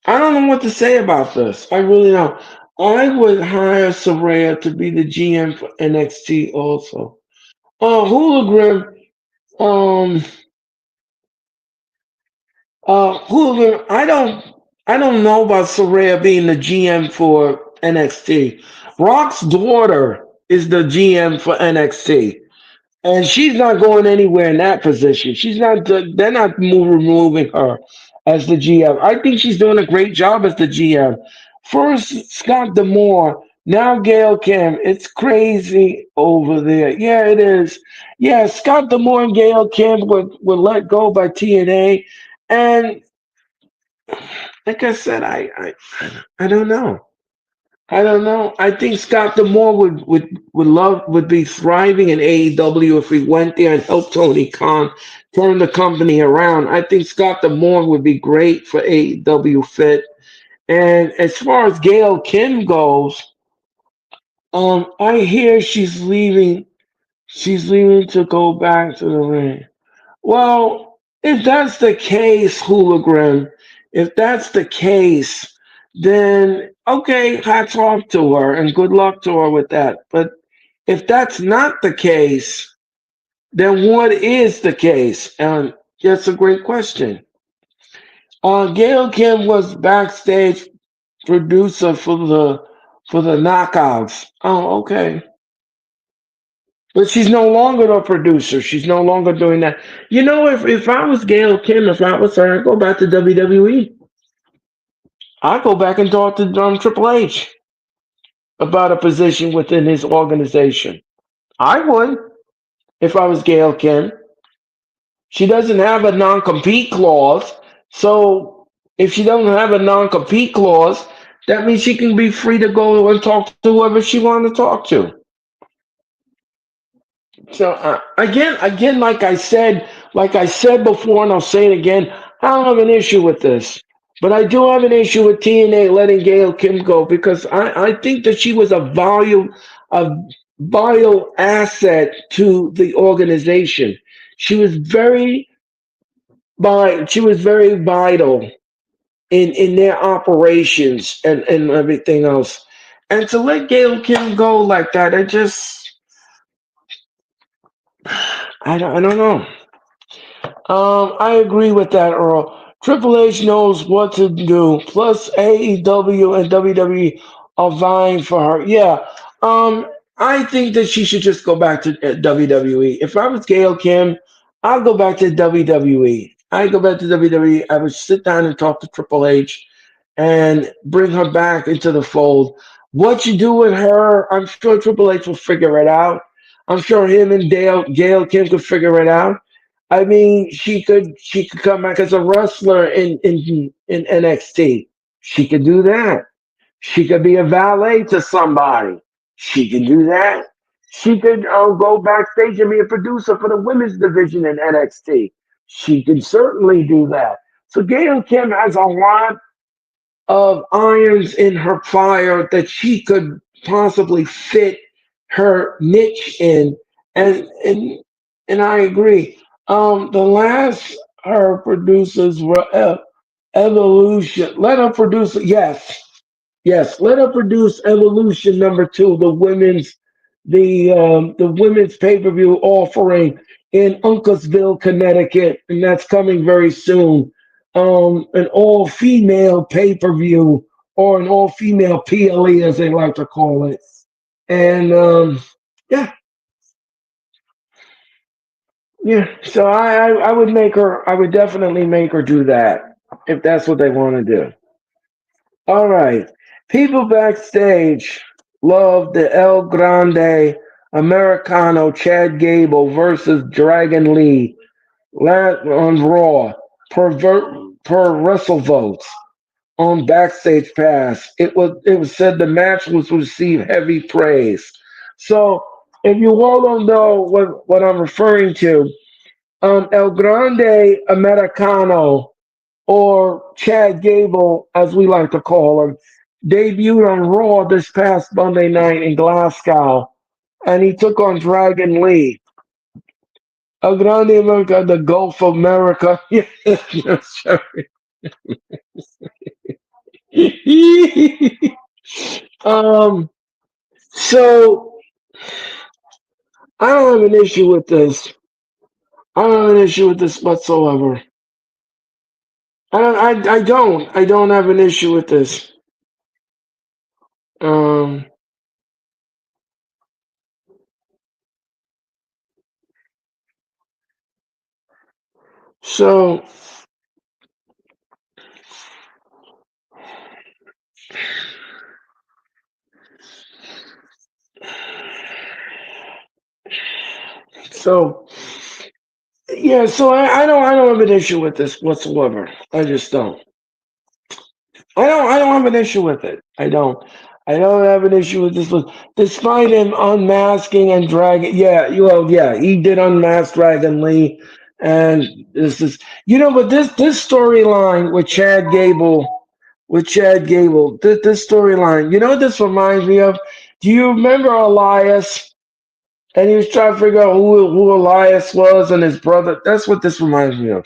don't know what to say about this. I really don't. I would hire Soraya to be the GM for NXT also. Hologram, um, Hologram. I don't know about Soraya being the GM for NXT. Rock's daughter is the GM for NXT. And she's not going anywhere in that position. She's not. They're not removing her as the GM. I think she's doing a great job as the GM. First Scott Demore, now Gail Kim. It's crazy over there. Yeah, it is. Yeah, Scott Demore and Gail Kim were let go by TNA, and like I said, I don't know. I don't know. I think Scott Demore would be thriving in AEW if he went there and helped Tony Khan turn the company around. I think Scott Demore would be great for AEW fit. And as far as Gail Kim goes, I hear she's leaving. She's leaving to go back to the ring. Well, if that's the case, Hologram, if that's the case, then okay, hats off to her and good luck to her with that. But if that's not the case, then what is the case? And that's a great question. Gail Kim was backstage producer for the knockouts. Oh, okay. But she's no longer the producer. She's no longer doing that. You know, if I was Gail Kim, if I was her, I'd go back to WWE. I'd go back and talk to Triple H about a position within his organization. I would if I was Gail Kim. She doesn't have a non-compete clause, so if she doesn't have a non-compete clause, that means she can be free to go and talk to whoever she wants to talk to. So again, like I said before, and I'll say it again, I don't have an issue with this, but I do have an issue with TNA letting Gail Kim go because I think that she was a vital asset to the organization. She was very but she was very vital in their operations and everything else. And to let Gail Kim go like that, I just I don't know. I agree with that, Earl. Triple H knows what to do. Plus, AEW and WWE are vying for her. Yeah. I think that she should just go back to WWE. If I was Gail Kim, I'd go back to WWE. I go back to WWE. I would sit down and talk to Triple H and bring her back into the fold. What you do with her, I'm sure Triple H will figure it out. I'm sure him and Gail Kim could figure it out. I mean, she could come back as a wrestler in NXT. She could do that. She could be a valet to somebody. She can do that. She could go backstage and be a producer for the women's division in NXT. She can certainly do that. So Gail Kim has a lot of irons in her fire that she could possibly fit her niche in, and and I agree. The last her producers were Evolution. Let her produce. Yes, yes. Let her produce Evolution #2, the women's pay per view offering in Uncasville, Connecticut, and that's coming very soon. An all female pay per view or an all female PLE as they like to call it, and yeah, yeah. So I would make her. I would definitely make her do that if that's what they want to do. All right. People backstage love the El Grande Americano Chad Gable versus Dragon Lee on Raw per Wrestle Votes on Backstage Pass. It was said the match was received heavy praise. So if you all don't know what I'm referring to, El Grande Americano or Chad Gable, as we like to call him, debuted on Raw this past Monday night in Glasgow, and he took on Dragon Lee. A Grande America, the Gulf of America. Yes, sorry. um, so I don't have an issue with this. I don't have an issue with this whatsoever. I don't have an issue with this. Um, so so yeah, so I don't have an issue with this whatsoever. I just don't. I don't have an issue with it. I don't have an issue with this one. Despite him unmasking and dragging, yeah, well, yeah, he did unmask Dragon Lee, and this is but this storyline with Chad Gable, this storyline, you know what this reminds me of? Do you remember Elias? And he was trying to figure out who Elias was and his brother. That's what this reminds me of.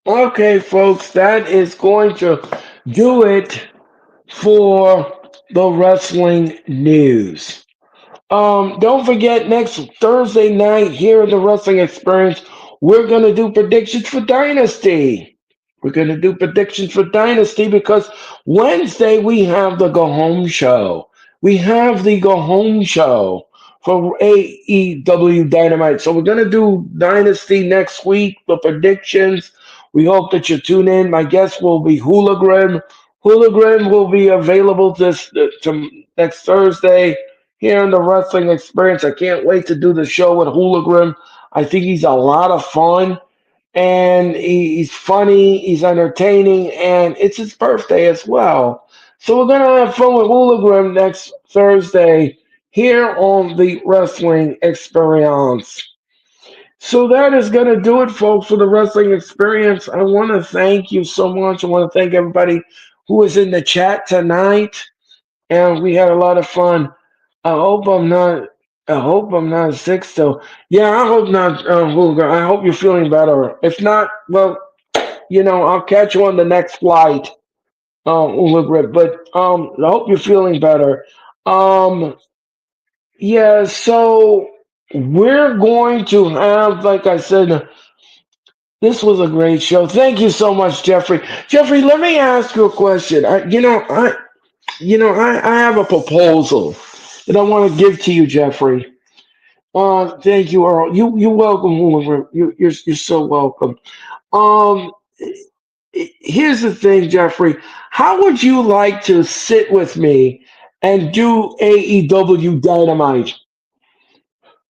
Okay, folks, that is going to do it for the wrestling news. Don't forget next Thursday night here in the Wrestling Experience, we're gonna do predictions for Dynasty. We're gonna do predictions for Dynasty because Wednesday we have the Go Home Show. We have the Go Home Show for AEW Dynamite. So we're gonna do Dynasty next week. The predictions. We hope that you tune in. My guest will be Hologram. Hologram will be available to next Thursday here in the Wrestling Experience. I can't wait to do the show with Hologram. I think he's a lot of fun and he's funny, he's entertaining, and it's his birthday as well. So we're gonna have fun with Hologram next Thursday here on the Wrestling Experience. So that is going to do it, folks, for the wrestling experience. I want to thank you so much. I want to thank everybody who was in the chat tonight, and we had a lot of fun. I hope I'm not. I hope I'm not sick still. Yeah, I hope not, Hooger. I hope you're feeling better. If not, well, I'll catch you on the next flight, Hooger. But I hope you're feeling better. Um, yeah. So we're going to have, like I said, this was a great show. Thank you so much, Jeffrey. Jeffrey, let me ask you a question. I have a proposal that I want to give to you, Jeffrey. Thank you, Earl. You're welcome, Hoover. You're so welcome. Um, Here's the thing, Jeffrey. How would you like to sit with me and do AEW Dynamite?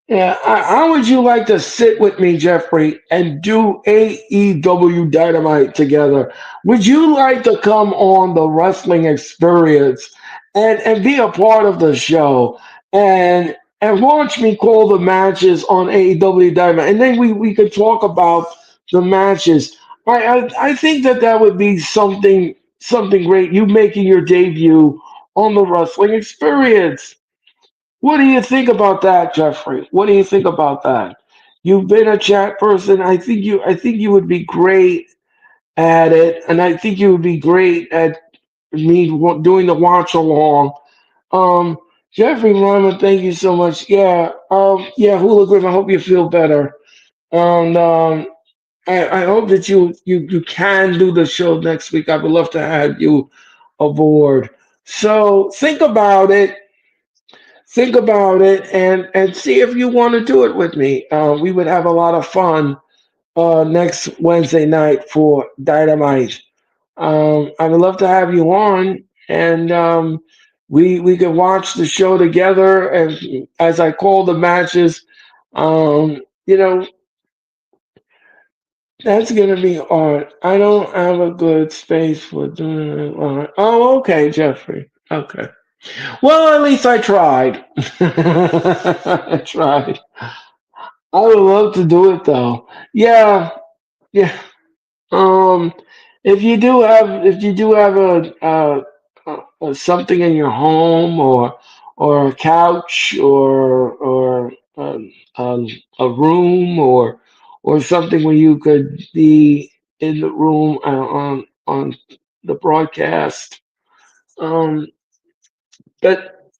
Yeah, how would you like to sit with me, Jeffrey, and do AEW Dynamite together? Would you like to come on the wrestling experience and be a part of the show and watch me call the matches on AEW Dynamite, and then we could talk about the matches. I think that would be something great. You making your debut on the wrestling experience. What do you think about that, Jeffrey? What do you think about that? You've been a chat person. I think you would be great at it, and I think you would be great at doing the watch along. Um, Jeffrey Ryman, thank you so much. Yeah, Hula Griffin. I hope you feel better. And I hope that you can do the show next week. I would love to have you aboard. So think about it and see if you want to do it with me. We would have a lot of fun next Wednesday night for Dynamite. I would love to have you on, and we can watch the show together. And as I call the matches, um, you know, that's gonna be art. I don't have a good space for doing it. Oh, okay, Jeffrey. Okay. Well, at least I tried. I tried. I would love to do it though. Yeah, yeah. Um, if you do have something in your home or a couch or um, a room or something where you could be in the room on the broadcast. Um, but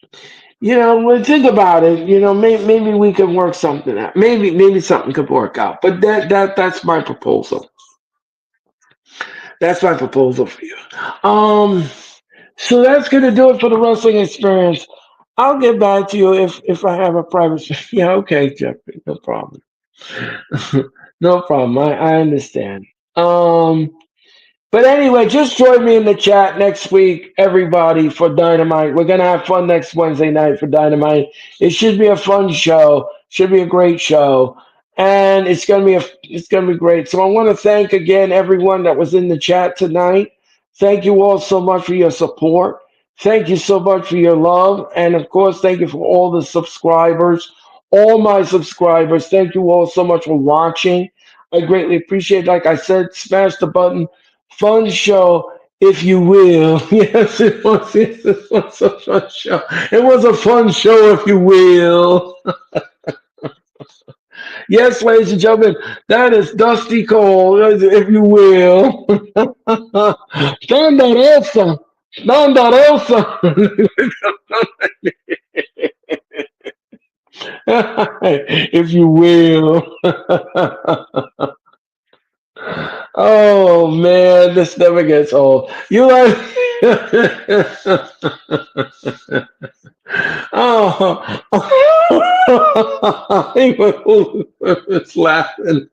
well, think about it. Maybe we can work something out. Maybe something could work out. But that's my proposal. That's my proposal for you. Um, so that's gonna do it for the wrestling experience. I'll get back to you if I have a private. Yeah, okay, Jeffrey, no problem. No problem. I understand. Um, but anyway, just join me in the chat next week, everybody, for Dynamite. We're gonna have fun next Wednesday night for Dynamite. It should be a fun show. Should be a great show, and it's gonna be great. So I want to thank again everyone that was in the chat tonight. Thank you all so much for your support. Thank you so much for your love, and of course, thank you for all the subscribers, all my subscribers. Thank you all so much for watching. I greatly appreciate it. Like I said, smash the button. Fun show, if you will. Yes, it was. Yes, it was a fun show. It was a fun show, if you will. Yes, ladies and gentlemen, that is Dusty Cole, if you will. Thunderosa. Thunderosa. If you will. Oh man, this never gets old. You like oh, he was laughing.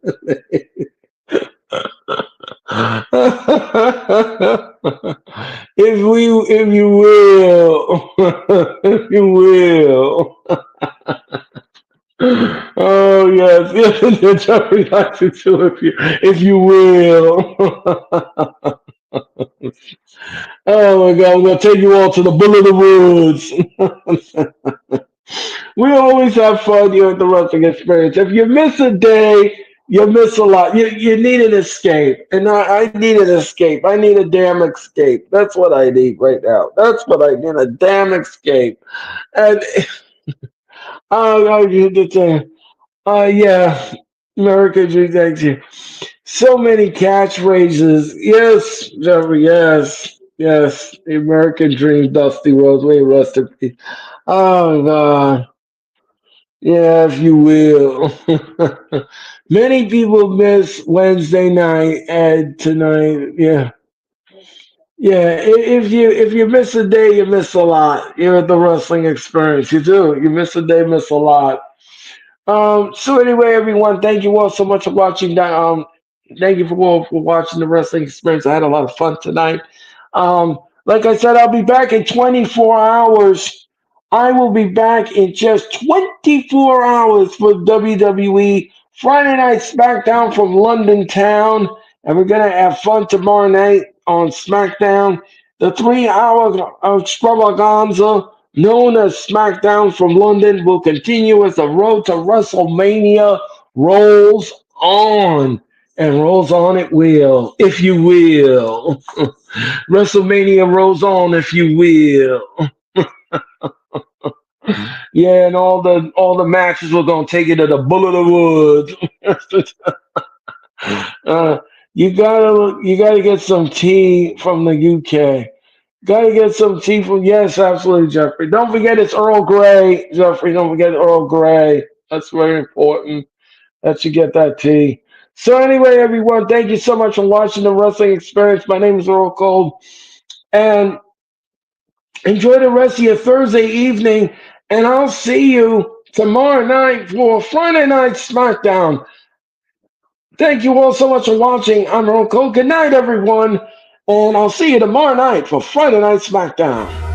If you will, if you will. Oh yes, yes, Jeffrey likes it too. If you will. Oh my God, I'm gonna take you all to the Bull of the Woods. We always have fun here at the Wrestling Experience. If you miss a day, you miss a lot. You need an escape, and I need an escape. I need a damn escape. That's what I need right now. That's what I need, a damn escape. And you just yeah, America Dream, thank you. So many catchphrases. Yes, Jeffrey. Yes, yes. The American Dream, Dusty Rhodes. Way rest in peace. Oh God. Yeah, if you will. Many people miss Wednesday night and tonight. Yeah, yeah. If you miss a day, you miss a lot. You're at the wrestling experience. You do. You miss a day, miss a lot. So anyway, everyone, thank you all so much for watching. Thank you for all for watching the wrestling experience. I had a lot of fun tonight. Like I said, I'll be back in 24 hours. I will be back in just 24 hours for WWE Friday Night SmackDown from London Town, and we're gonna have fun tomorrow night on SmackDown. The 3 hour extravaganza known as SmackDown from London will continue as the road to WrestleMania rolls on. And rolls on it will, if you will. WrestleMania rolls on, if you will. Yeah, and all the matches we're gonna take it to the Bullet of Woods. uh, you gotta get some tea from the UK. Gotta get some tea from, yes, absolutely, Jeffrey. Don't forget it's Earl Grey, Jeffrey. Don't forget Earl Grey. That's very important that you get that tea. So anyway, everyone, thank you so much for watching the Wrestling Experience. My name is Earl Cole, and enjoy the rest of your Thursday evening. And I'll see you tomorrow night for Friday Night SmackDown. Thank you all so much for watching. I'm Earl Cole. Good night, everyone, and I'll see you tomorrow night for Friday Night SmackDown.